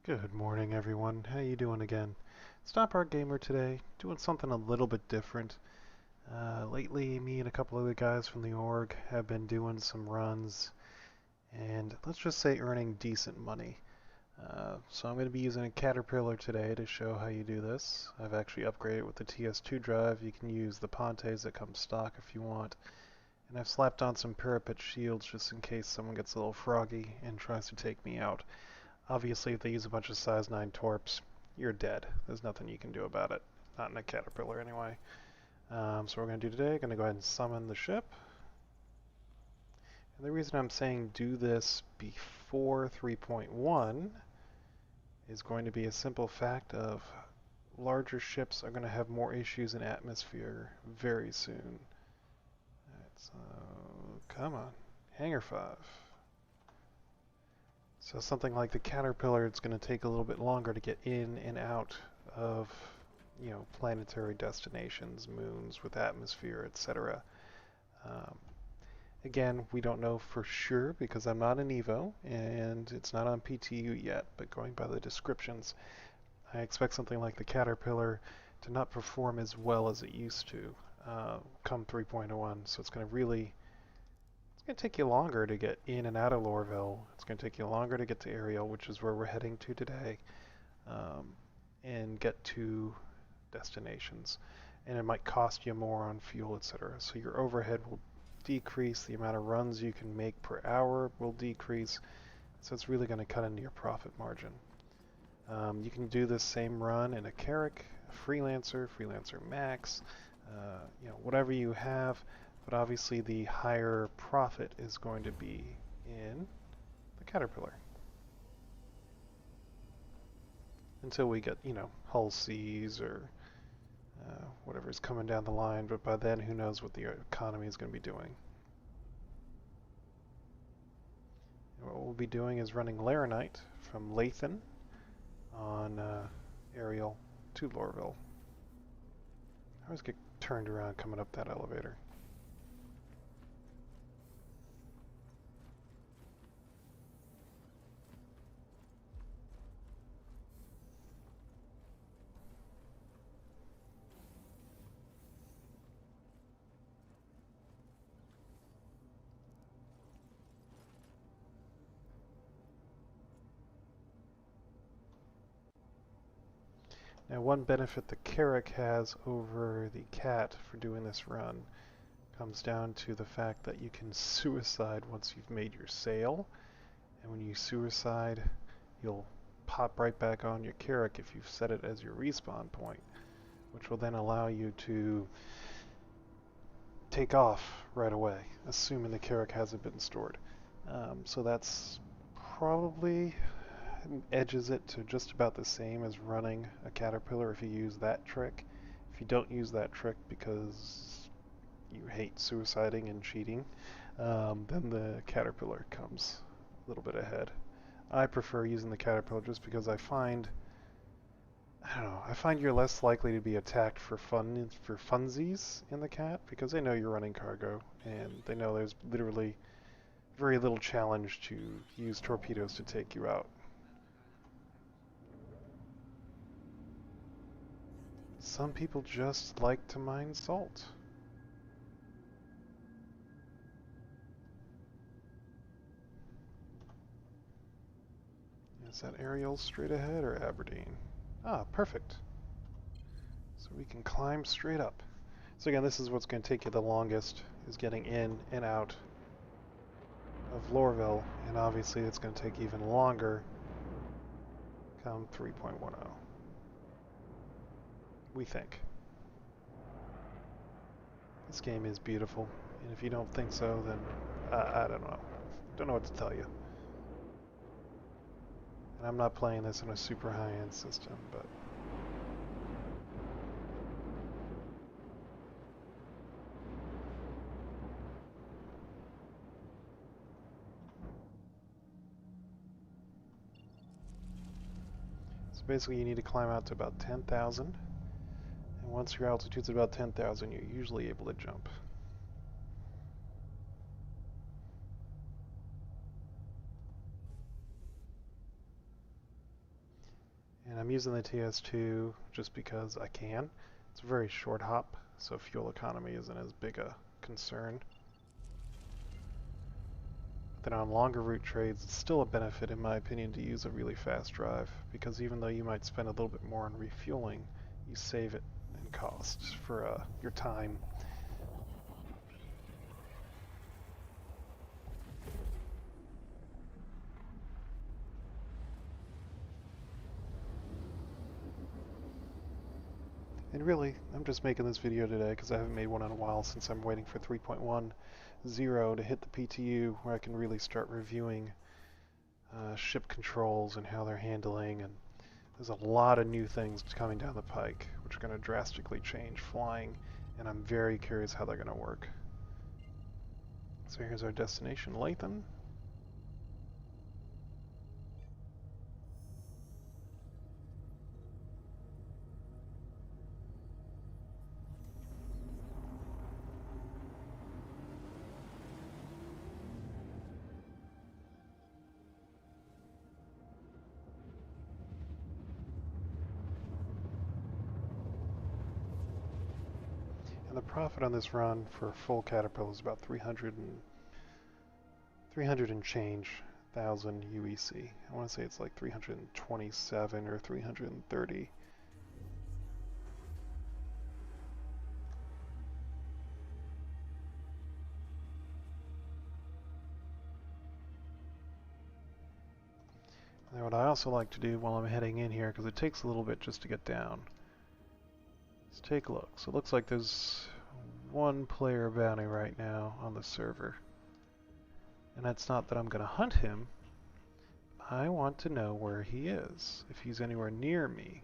Good morning, everyone. How you doing again? Stop Art Gamer today, doing something a little bit different. Lately, me and a couple other guys from the org have been doing some runs, and let's just say earning decent money. So I'm going to be using a Caterpillar today to show how you do this. I've actually upgraded with the TS2 drive. You can use the Pontes that come stock if you want. And I've slapped on some parapet shields just in case someone gets a little froggy and tries to take me out. Obviously, if they use a bunch of size 9 torps, you're dead. There's nothing you can do about it. Not in a Caterpillar, anyway. So what we're going to do today, going to go ahead and summon the ship. And the reason I'm saying do this before 3.1 is going to be a simple fact of larger ships are going to have more issues in atmosphere very soon. Alright, so come on. Hangar 5. So something like the Caterpillar, it's going to take a little bit longer to get in and out of, planetary destinations, moons with atmosphere, etc. Again, we don't know for sure because I'm not an Evo and it's not on PTU yet, but going by the descriptions, I expect something like the Caterpillar to not perform as well as it used to come 3.01. So it's going to take you longer to get in and out of Lorville. It's going to take you longer to get to Ariel, which is where we're heading to today, and get to destinations. And it might cost you more on fuel, etc. So your overhead will decrease. The amount of runs you can make per hour will decrease. So it's really going to cut into your profit margin. You can do this same run in a Carrack, a Freelancer, Freelancer Max, whatever you have. But obviously the higher profit is going to be in the Caterpillar. Until we get, Hull C's or whatever's coming down the line. But by then, who knows what the economy is going to be doing. And what we'll be doing is running Laranite from Latham on Ariel to Lorville. I always get turned around coming up that elevator. Now, one benefit the Carrack has over the Cat for doing this run comes down to the fact that you can suicide once you've made your sail, and when you suicide, you'll pop right back on your Carrack if you've set it as your respawn point, which will then allow you to take off right away, assuming the Carrack hasn't been stored. So that's probably edges it to just about the same as running a Caterpillar if you use that trick. If you don't use that trick because you hate suiciding and cheating, then the Caterpillar comes a little bit ahead. I prefer using the Caterpillar just because I find you're less likely to be attacked for funsies in the Cat because they know you're running cargo and they know there's literally very little challenge to use torpedoes to take you out. Some people just like to mine salt. Is that Ariel straight ahead or Aberdeen? Ah, perfect. So we can climb straight up. So again, this is what's going to take you the longest, is getting in and out of Lorville, and obviously it's going to take even longer come 3.10. We think. This game is beautiful, and if you don't think so, then I don't know. Don't know what to tell you. And I'm not playing this in a super high-end system, but so basically you need to climb out to about 10,000, and once your altitude's about 10,000, you're usually able to jump. And I'm using the TS2 just because I can. It's a very short hop, so fuel economy isn't as big a concern. Then on longer route trades, it's still a benefit in my opinion to use a really fast drive, because even though you might spend a little bit more on refueling, you save it in costs for your time. And really, I'm just making this video today because I haven't made one in a while, since I'm waiting for 3.10 to hit the PTU, where I can really start reviewing ship controls and how they're handling. And there's a lot of new things coming down the pike, which are going to drastically change flying, and I'm very curious how they're going to work. So here's our destination, Latham. And the profit on this run for full Caterpillar is about 300 and change thousand UEC. I want to say it's like 327 or 330. And what I also like to do while I'm heading in here, because it takes a little bit just to get down, let's take a look. So it looks like there's one player bounty right now on the server. And that's not that I'm going to hunt him. I want to know where he is, if he's anywhere near me.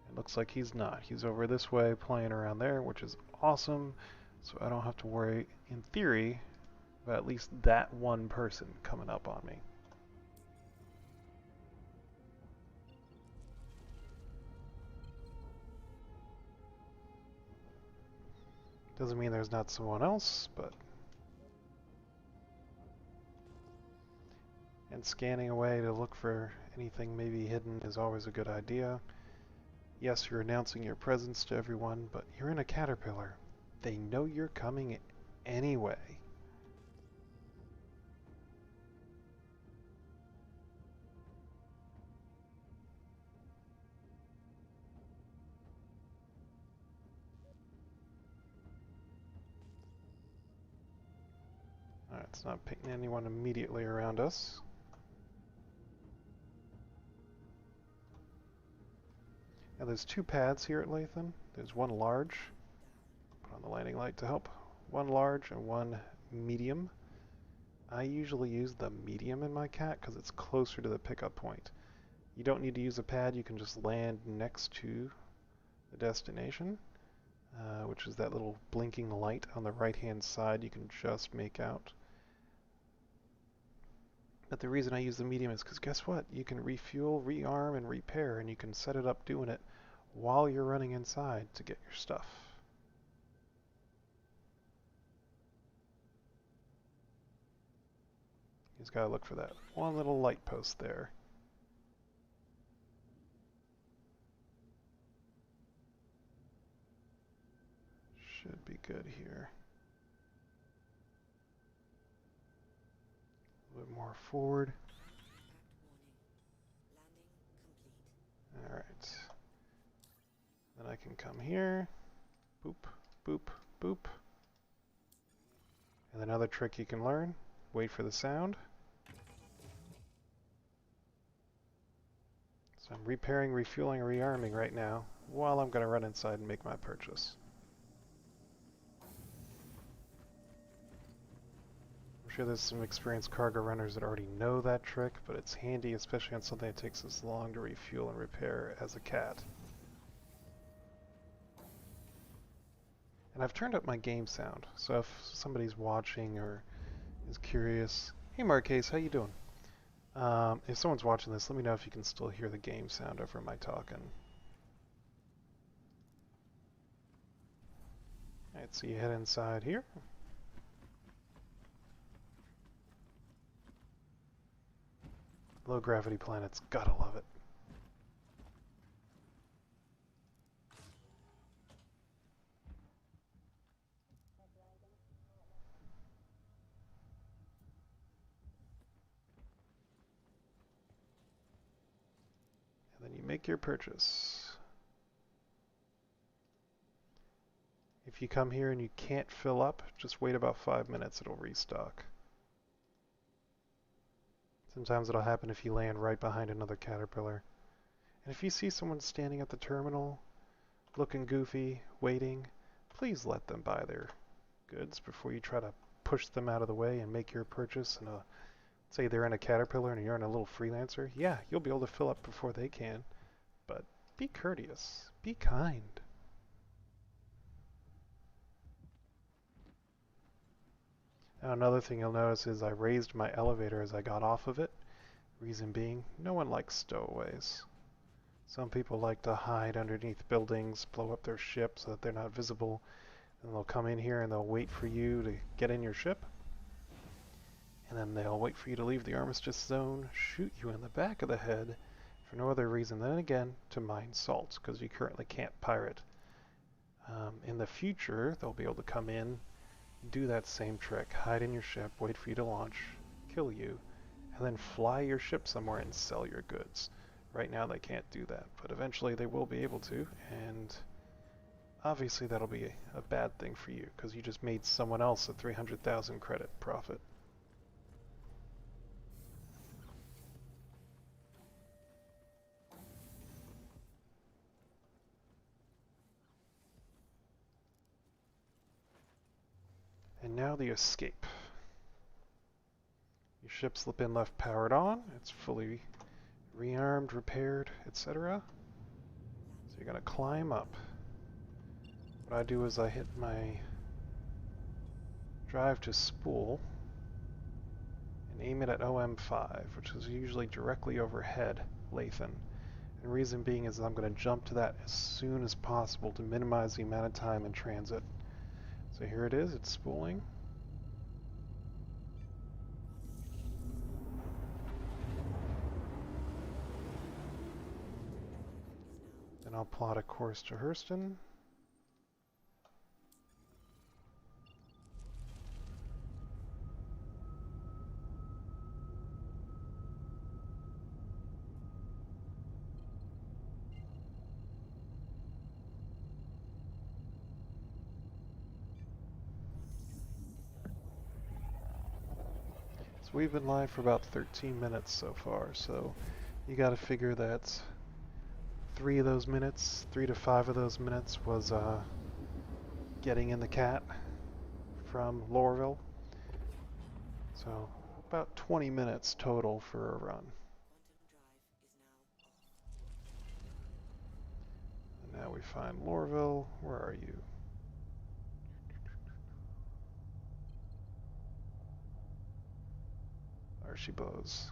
It looks like he's not. He's over this way playing around there, which is awesome. So I don't have to worry, in theory, about at least that one person coming up on me. Doesn't mean there's not someone else, but... And scanning away to look for anything maybe hidden is always a good idea. Yes, you're announcing your presence to everyone, but you're in a Caterpillar. They know you're coming anyway. Alright, it's not picking anyone immediately around us. Now there's two pads here at Latham. There's one large, put on the landing light to help, one large and one medium. I usually use the medium in my cat because it's closer to the pickup point. You don't need to use a pad, you can just land next to the destination, which is that little blinking light on the right hand side you can just make out. But the reason I use the medium is because guess what? You can refuel, rearm, and repair, and you can set it up doing it while you're running inside to get your stuff. You just gotta look for that one little light post there. Should be good here. A little bit more forward. Alright. Then I can come here. Boop, boop, boop. And another trick you can learn. Wait for the sound. So I'm repairing, refueling, and rearming right now while I'm going to run inside and make my purchase. I'm sure there's some experienced cargo runners that already know that trick, but it's handy, especially on something that takes as long to refuel and repair as a cat. And I've turned up my game sound, so if somebody's watching or is curious, hey Marquez, how you doing? If someone's watching this, let me know if you can still hear the game sound over my talking. Alright, so you head inside here. Low gravity planets, gotta love it. make your purchase. If you come here and you can't fill up, just wait about 5 minutes, it'll restock. Sometimes it'll happen if you land right behind another caterpillar. And if you see someone standing at the terminal, looking goofy, waiting, please let them buy their goods before you try to push them out of the way and make your purchase. And say they're in a caterpillar and you're in a little freelancer. Yeah, you'll be able to fill up before they can, but be courteous, be kind. Now another thing you'll notice is I raised my elevator as I got off of it. Reason being, no one likes stowaways. Some people like to hide underneath buildings, blow up their ship so that they're not visible, and they'll come in here and they'll wait for you to get in your ship, and then they'll wait for you to leave the armistice zone, shoot you in the back of the head for no other reason than, again, to mine salt, because you currently can't pirate. In the future, they'll be able to come in, do that same trick, hide in your ship, wait for you to launch, kill you, and then fly your ship somewhere and sell your goods. Right now they can't do that, but eventually they will be able to, and obviously that'll be a bad thing for you, because you just made someone else a 300,000 credit profit. And now the escape. Your ship's been left powered on, it's fully rearmed, repaired, etc. So you're going to climb up. What I do is I hit my drive to spool and aim it at OM5, which is usually directly overhead Latham. And the reason being is I'm going to jump to that as soon as possible to minimize the amount of time in transit. So here it is, it's spooling. Then I'll plot a course to Hurston. So we've been live for about 13 minutes so far, so you gotta figure that 3 to 5 of those minutes was getting in the cat from Lorville. So about 20 minutes total for a run. And now we find Lorville. Where are you? There she blows.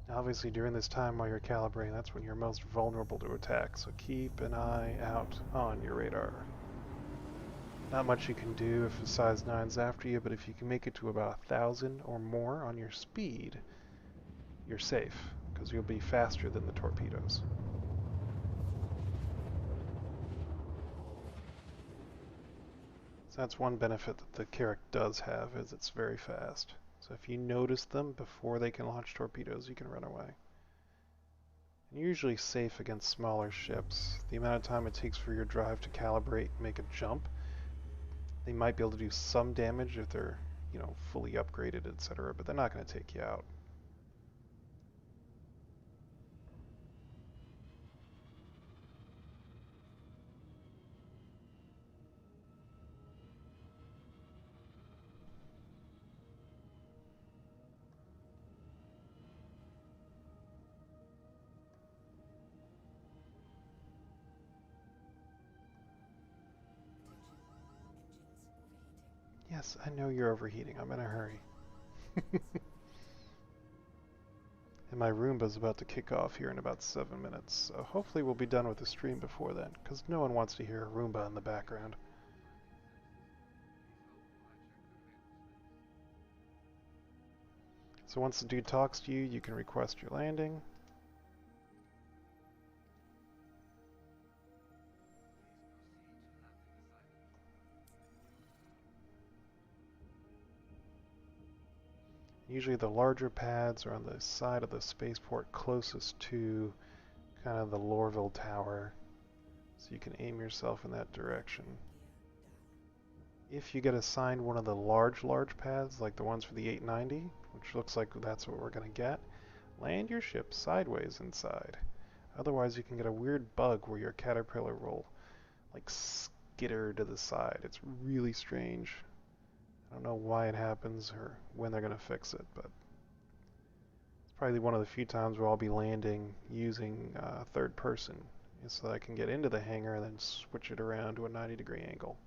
Now obviously during this time while you're calibrating, that's when you're most vulnerable to attack, so keep an eye out on your radar. Not much you can do if a size 9's after you, but if you can make it to about 1,000 or more on your speed, you're safe, because you'll be faster than the torpedoes. So that's one benefit that the Carrack does have, is it's very fast. So if you notice them before they can launch torpedoes, you can run away. And you're usually safe against smaller ships. The amount of time it takes for your drive to calibrate and make a jump, they might be able to do some damage if they're, fully upgraded, etc., but they're not going to take you out. Yes, I know you're overheating. I'm in a hurry. And my Roomba's about to kick off here in about 7 minutes, so hopefully we'll be done with the stream before then, because no one wants to hear a Roomba in the background. So once the dude talks to you, you can request your landing. Usually the larger pads are on the side of the spaceport closest to kind of the Lorville Tower, so you can aim yourself in that direction. If you get assigned one of the large pads, like the ones for the 890, which looks like that's what we're going to get, land your ship sideways inside. Otherwise you can get a weird bug where your caterpillar will like skitter to the side. It's really strange. I don't know why it happens or when they're going to fix it, but it's probably one of the few times where I'll be landing using third person so that I can get into the hangar and then switch it around to a 90-degree angle.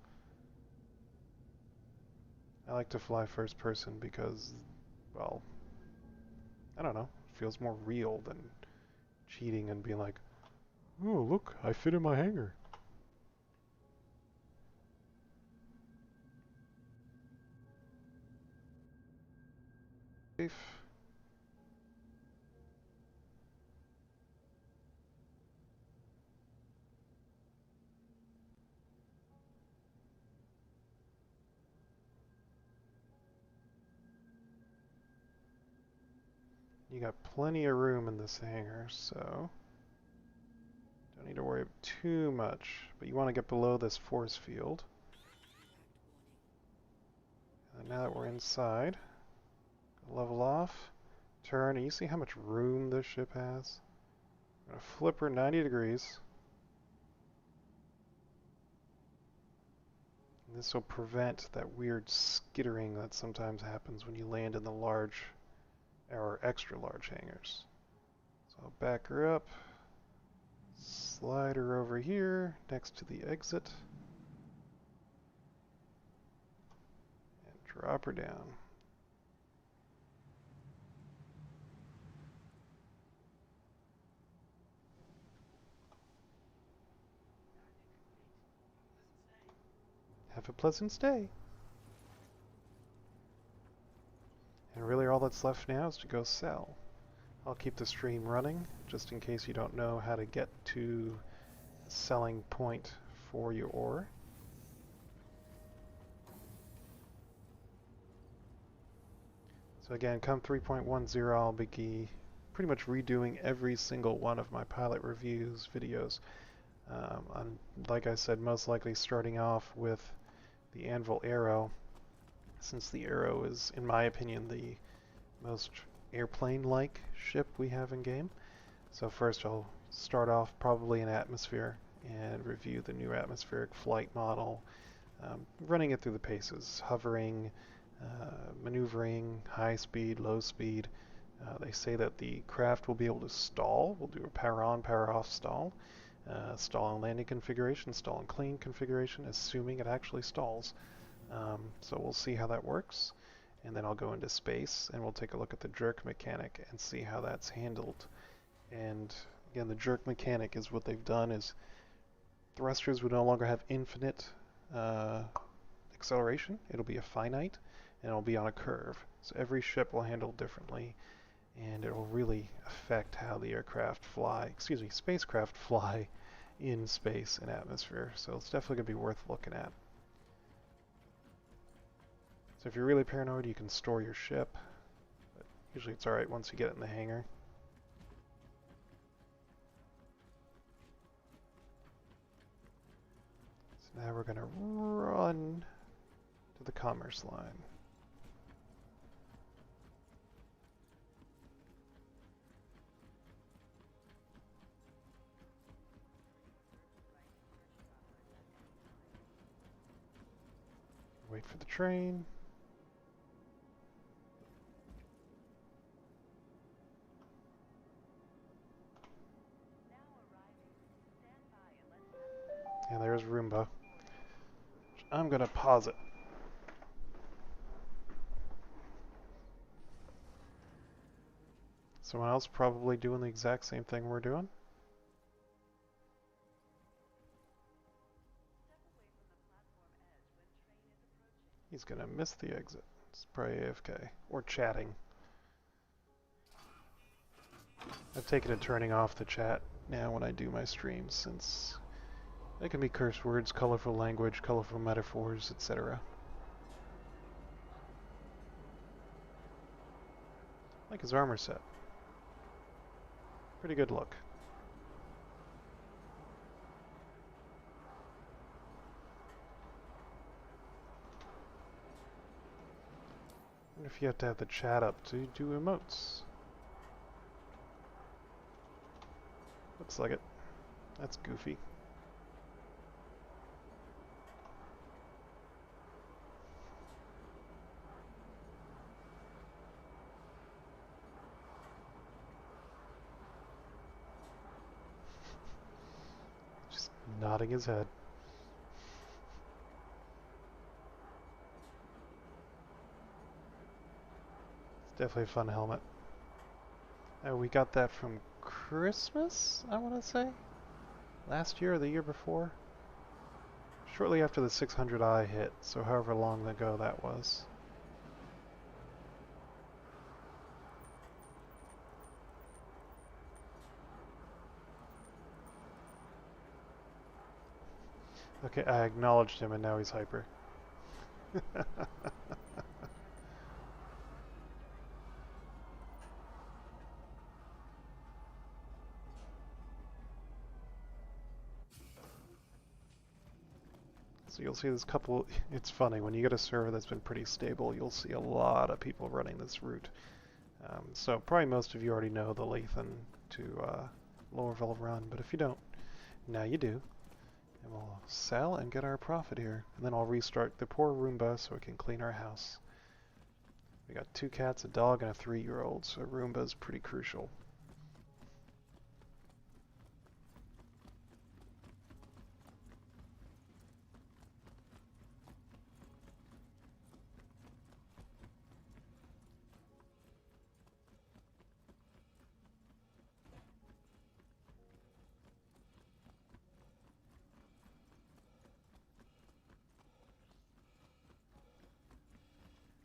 I like to fly first person because, well, I don't know, it feels more real than cheating and being like, oh, look, I fit in my hangar. Safe. You got plenty of room in this hangar, so don't need to worry too much. But you want to get below this force field. And now that we're inside, level off, turn, and you see how much room this ship has? I'm going to flip her 90 degrees. And this will prevent that weird skittering that sometimes happens when you land in the large or extra large hangars. So I'll back her up, slide her over here next to the exit, and drop her down. Have a pleasant stay. And really all that's left now is to go sell. I'll keep the stream running just in case you don't know how to get to a selling point for your ore. So again, come 3.10, I'll be pretty much redoing every single one of my pilot reviews videos. I'm, like I said, most likely starting off with the Anvil Arrow, since the Arrow is, in my opinion, the most airplane-like ship we have in game. So first I'll start off probably in atmosphere and review the new atmospheric flight model, running it through the paces, hovering, maneuvering, high speed, low speed. They say that the craft will be able to stall. We'll do a power on, power off stall. Stall and landing configuration, stall and clean configuration, assuming it actually stalls. So we'll see how that works. And then I'll go into space and we'll take a look at the jerk mechanic and see how that's handled. And again, the jerk mechanic is what they've done is thrusters would no longer have infinite acceleration. It'll be a finite and it'll be on a curve. So every ship will handle differently and it will really affect how the spacecraft fly in space and atmosphere. So it's definitely going to be worth looking at. So if you're really paranoid, you can store your ship, but usually it's alright once you get it in the hangar. So now we're going to run to the commerce line. Wait for the train. And there's Roomba. I'm going to pause it. Someone else probably doing the exact same thing we're doing. He's going to miss the exit. It's probably AFK. Or chatting. I've taken to turning off the chat now when I do my streams, since they can be curse words, colorful language, colorful metaphors, etc. like his armor set. Pretty good look. I wonder if you have to have the chat up to do emotes. Looks like it. That's goofy. Just nodding his head. It's definitely a fun helmet. We got that from Christmas, I want to say? Last year or the year before? Shortly after the 600i hit, so however long ago that was. Okay, I acknowledged him and now he's hyper. So you'll see this couple, it's funny, when you get a server that's been pretty stable, you'll see a lot of people running this route. So probably most of you already know the Latham to Lowerville run, but if you don't, now you do. And we'll sell and get our profit here. And then I'll restart the poor Roomba so we can clean our house. We got 2 cats, a dog, and a 3-year-old, so Roomba is pretty crucial.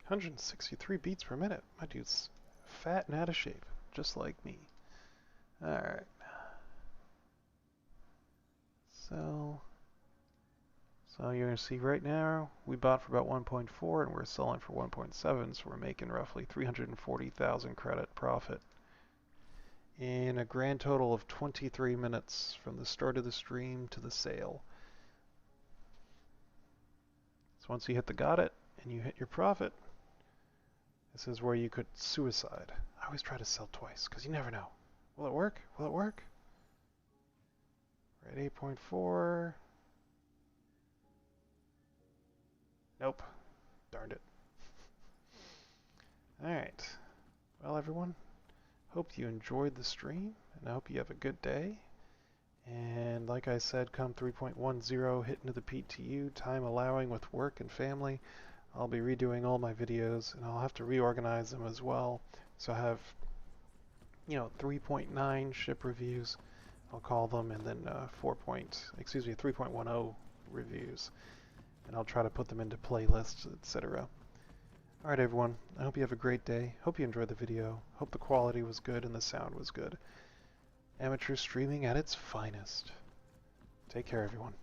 $163 beats per minute. My dude's fat and out of shape, just like me. Alright. So you're going to see right now, we bought for about 1.4 and we're selling for 1.7, so we're making roughly 340,000 credit profit in a grand total of 23 minutes from the start of the stream to the sale. So once you hit the got it and you hit your profit, this is where you could suicide. I always try to sell twice, because you never know. Will it work? Will it work? We're at 8.4. Nope. Darned it. Alright. Well, everyone, hope you enjoyed the stream, and I hope you have a good day. And like I said, come 3.10, hit into the PTU, time allowing with work and family, I'll be redoing all my videos, and I'll have to reorganize them as well. So I have, 3.9 ship reviews, I'll call them, and then 3.10 reviews. And I'll try to put them into playlists, etc. Alright everyone, I hope you have a great day. Hope you enjoyed the video. Hope the quality was good and the sound was good. Amateur streaming at its finest. Take care everyone.